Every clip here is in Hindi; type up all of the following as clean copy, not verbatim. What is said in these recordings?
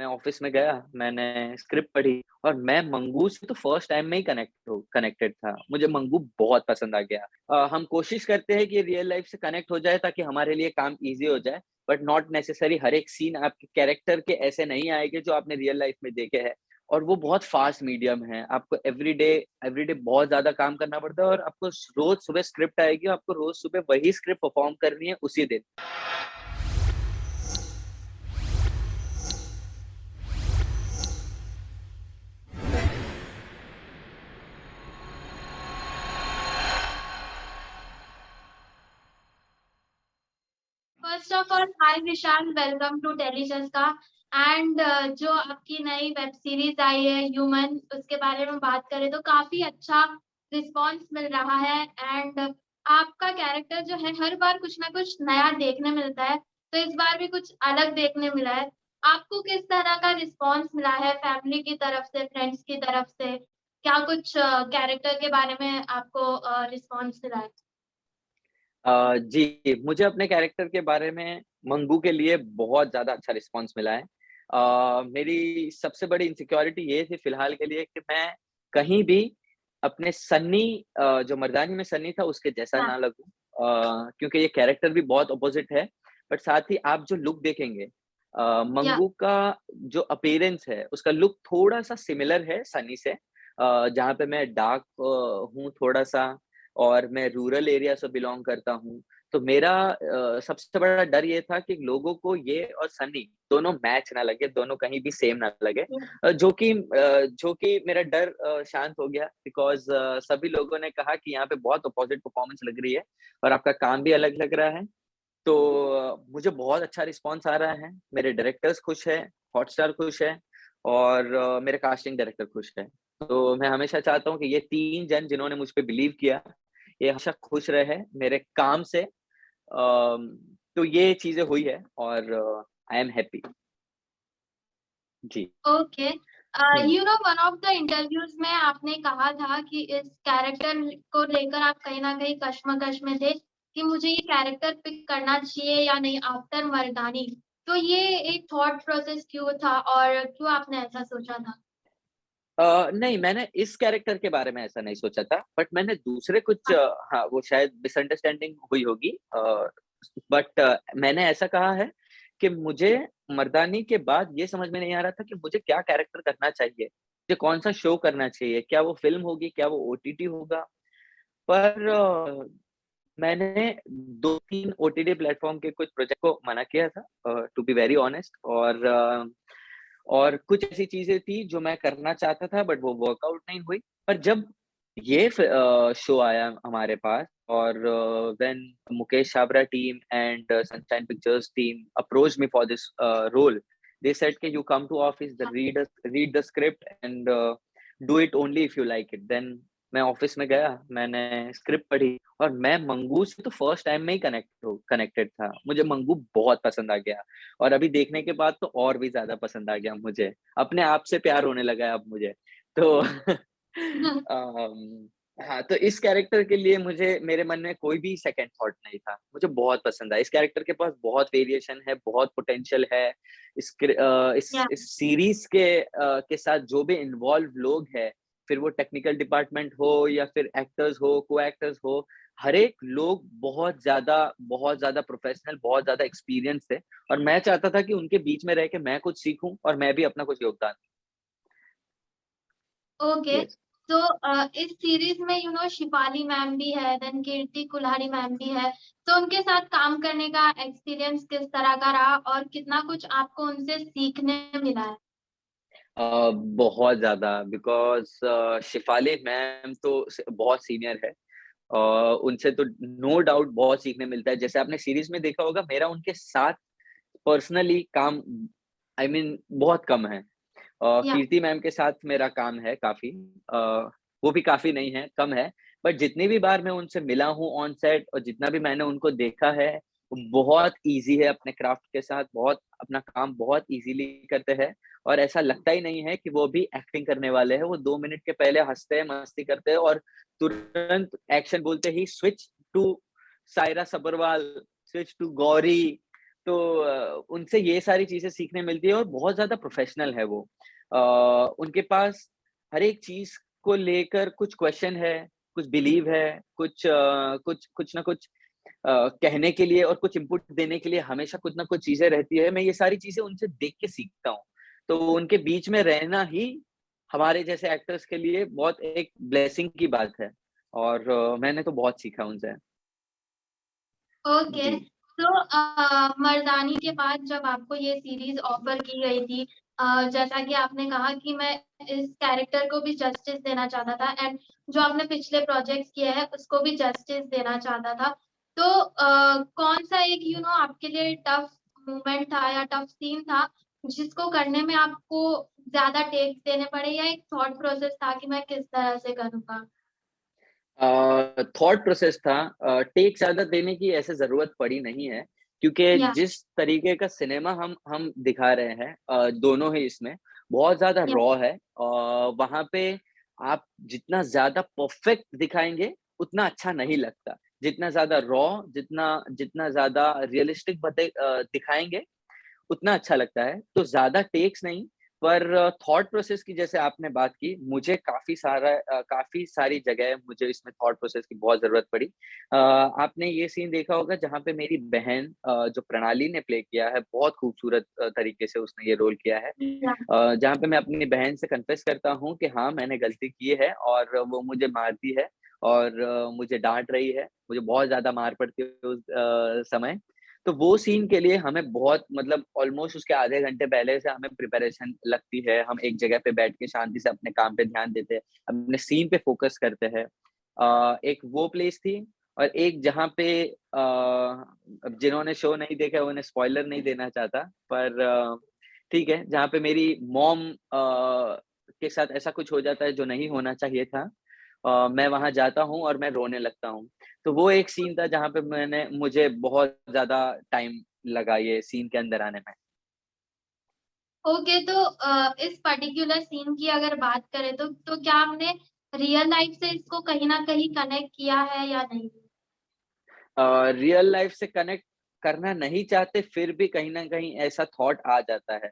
मैं ऑफिस में गया, मैंने स्क्रिप्ट पढ़ी और मैं मंगू से तो फर्स्ट टाइम में ही कनेक्टेड था। मुझे मंगू बहुत पसंद आ गया। हम कोशिश करते हैं कि रियल लाइफ से कनेक्ट हो जाए ताकि हमारे लिए काम ईज़ी हो जाए, बट नॉट नेसेसरी हर एक सीन आपके कैरेक्टर के ऐसे नहीं आएँगे जो आपने रियल लाइफ में देखे हैं। और वो बहुत फास्ट मीडियम है। आपको एवरीडे बहुत ज़्यादा काम करना पड़ता है और आपको रोज़ सुबह स्क्रिप्ट आएगी, आपको रोज़ सुबह वही स्क्रिप्ट परफ़ॉर्म करनी है उसी दिन। First of all hi Vishal, welcome to टेलीजस का। एंड जो आपकी नई वेब सीरीज आई है ह्यूमन, उसके बारे में बात करें तो काफी अच्छा रिस्पांस मिल रहा है। एंड आपका कैरेक्टर जो है हर बार कुछ ना कुछ नया देखने मिलता है, तो इस बार भी कुछ अलग देखने मिला है। आपको किस तरह का रिस्पांस मिला है फैमिली की तरफ से, फ्रेंड्स की तरफ से? क्या कुछ कैरेक्टर के बारे में आपको रिस्पांस मिला है? जी, मुझे अपने कैरेक्टर के बारे में मंगू के लिए बहुत ज़्यादा अच्छा रिस्पॉन्स मिला है। मेरी सबसे बड़ी इनसिक्योरिटी ये थी फिलहाल के लिए कि मैं कहीं भी अपने सन्नी जो मर्दानी में सन्नी था उसके जैसा हाँ, ना लगूँ। क्योंकि ये कैरेक्टर भी बहुत अपोज़िट है, बट साथ ही आप जो लुक देखेंगे या मंगू का जो अपीयरेंस है, उसका लुक थोड़ा-सा सिमिलर है सनी से। जहाँ पे मैं डार्क हूँ थोड़ा-सा और मैं रूरल एरिया से बिलॉन्ग करता हूँ। तो मेरा सबसे बड़ा डर ये था कि लोगों को ये और सनी दोनों मैच ना लगे, दोनों कहीं भी सेम ना लगे। जो कि मेरा डर शांत हो गया बिकॉज़ सभी लोगों ने कहा कि यहाँ पे बहुत अपोज़िट परफ़ॉर्मेंस लग रही है और आपका काम भी अलग लग रहा है। तो मुझे बहुत अच्छा रिस्पॉन्स आ रहा है। मेरे डायरेक्टर्स खुश हैं, हॉटस्टार खुश है और मेरे कास्टिंग डायरेक्टर खुश है। तो मैं हमेशा चाहता हूँ कि ये 3 जन जिन्होंने मुझ पे बिलीव किया, ये हमेशा खुश रहे मेरे काम से। तो ये चीज़ें हुई है और आई एम हैप्पी। जी। ओके। हुँ। You know one of the interviews में आपने कहा था कि इस कैरेक्टर को लेकर आप कहीं न कहीं कश्मकश में थे कि मुझे ये कैरेक्टर पिक करना चाहिए या नहीं आफ्टर मर्दानी। तो ये एक थॉट प्रोसेस क्यों था और क्यों आपने ऐसा सोचा था? नहीं, मैंने इस कैरेक्टर के बारे में ऐसा नहीं सोचा था, बट मैंने दूसरे कुछ हाँ, हाँ, वो शायद मिसअंडरस्टैंडिंग हुई होगी बट मैंने ऐसा कहा है कि मुझे मर्दानी के बाद ये समझ में नहीं आ रहा था कि मुझे क्या कैरेक्टर करना चाहिए? मुझे कौन-सा शो करना चाहिए? क्या वो फ़िल्म होगी? क्या वो ओटीटी होगा? पर मैंने 2-3 ओटीटी प्लेटफ़ॉर्म के कुछ प्रोजेक्ट को मना किया था टू बी वेरी ऑनेस्ट और कुछ ऐसी चीज़ें थी जो मैं करना चाहता था बट वो वर्कआउट नहीं हुई। पर जब ये शो आया हमारे पास और when Mukesh Chhabra team and Sunshine Pictures team approached me for this role, they said कि you come to office, the हाँ, read the script and do it only if you like it. Then मैं ऑफिस में गया, मैंने स्क्रिप्ट पढ़ी और मैं मंगू से तो फर्स्ट टाइम में ही कनेक्टेड था। मुझे मंगू बहुत पसंद आ गया और अभी देखने के बाद तो और भी ज़्यादा पसंद आ गया मुझे। अपने आप से प्यार होने लगा है अब मुझे। तो हाँ, तो इस कैरेक्टर के लिए मुझे मेरे मन में कोई भी सेकंड थॉट नहीं था। मुझे बहुत पसंद आया। इस कैरेक्टर के पास बहुत वेरिएशन है, बहुत पोटेंशियल है। या इस सीरीज़ के साथ जो भी इन्वॉल्व लोग हैं, फिर वो टेक्निकल डिपार्टमेंट हो या फिर एक्टर्स हो, को-एक्टर्स हो, हर एक लोग बहुत ज़्यादा प्रोफेशनल, बहुत ज़्यादा एक्सपीरियंस्ड थे और मैं चाहता था कि उनके बीच में रह के मैं कुछ सीखूँ और मैं भी अपना कुछ योगदान ओके। यस। तो इस सीरीज में यू नो शिफाली मैम भी है, देन कीर्ति कुल्हाड़ी मैम भी है। तो उनके साथ काम करने का एक्सपीरियंस किस तरह का रहा और कितना कुछ आपको उनसे सीखने मिला है? बहुत ज़्यादा बिकॉज़ शिफ़ाली मैम तो बहुत सीनियर है। उनसे तो नो डाउट बहुत सीखने मिलता है। जैसे आपने सीरीज़ में देखा होगा मेरा उनके साथ पर्सनली काम आई मीन बहुत कम है। या कीर्ति मैम के साथ मेरा काम है काफ़ी अ, वो भी काफ़ी नहीं है, कम है। बट जितनी भी बार मैं उनसे मिला हूँ ऑन सेट और जितना भी मैंने उनको देखा है, वो बहुत ईज़ी है अपने क्राफ्ट के साथ, बहुत अपना काम बहुत ईज़िली करते हैं और ऐसा लगता ही नहीं है कि वो भी एक्टिंग करने वाले हैं। वो 2 मिनट के पहले हँसते हैं, मस्ती करते हैं और तुरंत एक्शन बोलते ही switch to Saira Sabharwal, switch to Gauri तो उनसे ये सारी चीज़ें सीखने मिलती है और बहुत ज़्यादा प्रोफ़ेशनल है वो। उनके पास हर एक चीज़ को लेकर कुछ क्वेश्चन है, कुछ बिलीव है, कुछ ना कुछ कहने के लिए और कुछ इनपुट देने के लिए हमेशा कुछ ना कुछ चीज़ें रहती है। मैं ये सारी चीज़ें उनसे देख के सीखता हूँ। तो उनके बीच में रहना ही हमारे जैसे एक्टर्स के लिए बहुत एक ब्लेसिंग की बात है और मैंने तो बहुत सीखा उनसे। ओके। जी। तो मर्दानी के बाद जब आपको ये सीरीज़ ऑफ़र की गई थी, जैसा कि आपने कहा कि मैं इस कैरेक्टर को भी जस्टिस देना चाहता था एंड जो आपने पिछले प्रोजेक्ट्स किए हैं, उसको भी जस्टिस देना चाहता था। तो कौन-सा एक आपके लिए टफ़ मोमेंट था या टफ़ सीन था, जिसको करने में आपको ज़्यादा टेक्स देने पड़े या एक थॉट प्रोसेस था कि मैं किस तरह से करूँगा? थॉट प्रोसेस था। टेक ज़्यादा देने की ऐसे ज़रूरत पड़ी नहीं है, क्योंकि या जिस तरीके का सिनेमा हम दिखा रहे हैं दोनों ही इसमें, बहुत ज़्यादा या रॉ है। वहाँ पे आप जितना ज़्यादा परफेक्ट दिखाएँगे, उतना अच्छा नहीं लगता। जितना ज़्यादा रॉ, जितना जितना ज़्यादा रियलिस्टिक दिखाएँगे, उतना अच्छा लगता है। तो ज़्यादा टेक्स नहीं, पर थॉट प्रोसेस की जैसे आपने बात की, मुझे काफ़ी सारी जगह मुझे इसमें थॉट प्रोसेस की बहुत ज़रूरत पड़ी। आपने ये सीन देखा होगा जहाँ पे मेरी बहन जो प्रणाली ने प्ले किया है, बहुत खूबसूरत तरीके से उसने ये रोल किया है। या जहाँ पे मैं अपनी बहन से कन्फेस करता हूँ कि हाँ, मैंने गलती की है और वो मुझे मारती है और मुझे डाँट रही है। मुझे बहुत ज़्यादा मार पड़ती है उस समय। तो वो सीन के लिए हमें बहुत मतलब ऑलमोस्ट उसके आधे घंटे पहले से हमें प्रिपरेशन लगती है। हम एक जगह पे बैठ के शांति से अपने काम पे ध्यान देते हैं, अपने सीन पे फ़ोकस करते हैं। एक वो प्लेस थी और एक जहाँ पे अब जिन्होंने शो नहीं देखा है उन्हें स्पॉइलर नहीं देना चाहता, पर ठीक है, जहाँ पे मेरी मॉम के साथ ऐसा कुछ हो जाता है जो नहीं होना चाहिए था। मैं वहाँ जाता हूँ और मैं रोने लगता हूँ। तो वो एक सीन था जहाँ पे मुझे बहुत ज़्यादा टाइम लगा ये सीन के अंदर आने में। ओके। तो इस पर्टिकुलर सीन की अगर बात करें तो क्या आपने रियल लाइफ से इसको कहीं न कहीं कनेक्ट किया है या नहीं? रियल लाइफ से कनेक्ट करना नहीं चाहते, फिर भी कहीं न कहीं ऐसा थॉट आ जाता है।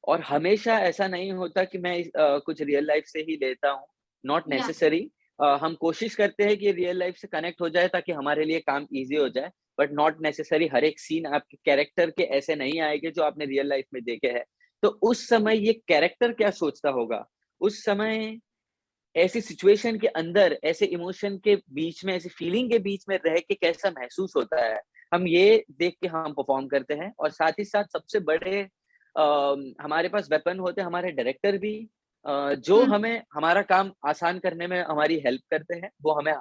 और हमेशा ऐसा नहीं होता कि मैं कुछ रियल लाइफ से ही लेता हूँ, नॉट या नेसेसरी। हम कोशिश करते हैं कि रियल लाइफ से कनेक्ट हो जाए ताकि हमारे लिए काम ईज़ी हो जाए, बट नॉट नेसेसरी हर एक सीन आपके कैरेक्टर के ऐसे नहीं आएँगे जो आपने रियल लाइफ में देखे हैं। तो उस समय ये कैरेक्टर क्या सोचता होगा? उस समय ऐसी सिचुएशन के अंदर, ऐसे इमोशन के बीच में, ऐसी फीलिंग के बीच में रह के कैसा महसूस होता है, हम ये देख के हम परफ़ॉर्म करते हैं और साथ ही साथ सबसे बड़े हमारे पास वेपन होते हैं हमारे डायरेक्टर भी जो हुँ, हमें हमारा काम आसान करने में हमारी हेल्प करते हैं। वो हमें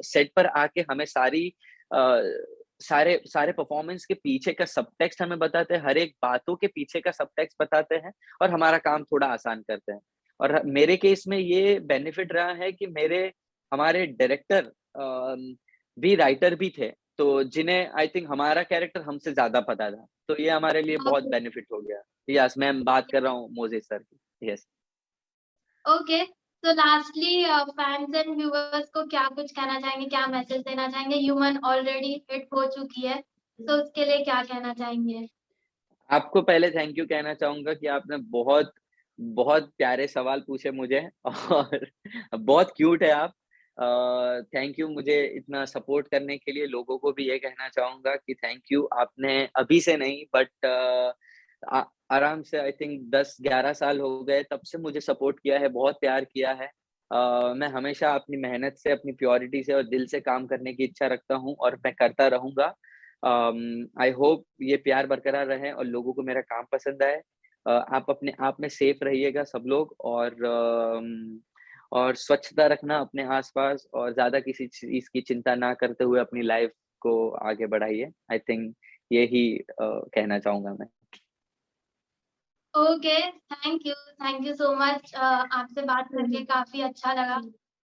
सेट पर आके हमें अ, सारे सारे परफ़ॉर्मेंस के पीछे का सबटेक्स्ट हमें बताते हैं, हर एक बातों के पीछे का सबटेक्स्ट बताते हैं और हमारा काम थोड़ा आसान करते हैं। और मेरे केस में ये बेनिफिट रहा है कि मेरे हमारे डायरेक्टर भी राइटर भी थे, तो जिन्हें आई थिंक हमारा कैरेक्टर हमसे ज़्यादा पता था। तो ये हमारे लिए बहुत ओके, बेनिफिट हो गया। यस, मैं बात कर रहा हूँ मोज़ेस सर की। यस। ओके। तो लास्टली फैन्स एंड व्यूअर्स को क्या कुछ कहना चाहेंगे? क्या मैसेज देना चाहेंगे? ह्यूमन ऑलरेडी हिट हो चुकी है, तो उसके लिए क्या कहना चाहेंगे? आपको पहले थैंक यू कहना चाहूँगा कि आपने बहुत बहुत प्यारे सवाल पूछे मुझे और बहुत क्यूट है आप। थैंक यू मुझे इतना सपोर्ट करने के लिए। लोगों को भी ये कहना चाहूँगा कि थैंक यू। आपने अभी से नहीं बट आ आराम से आई थिंक 10-11 साल हो गए तब से मुझे सपोर्ट किया है, बहुत प्यार किया है। मैं हमेशा अपनी मेहनत से, अपनी प्योरिटी से और दिल से काम करने की इच्छा रखता हूँ और मैं करता रहूँगा। आई होप ये प्यार बरकरार रहे और लोगों को मेरा काम पसंद आए। आप अपने आप में सेफ रहिएगा सब लोग और स्वच्छता रखना अपने आस-पास और ज़्यादा किसी चीज़ की चिंता ना करते हुए अपनी लाइफ़ को आगे बढ़ाइए। आई थिंक यही कहना चाहूँगा मैं। Okay, thank you so much. आपसे बात करके काफ़ी अच्छा लगा।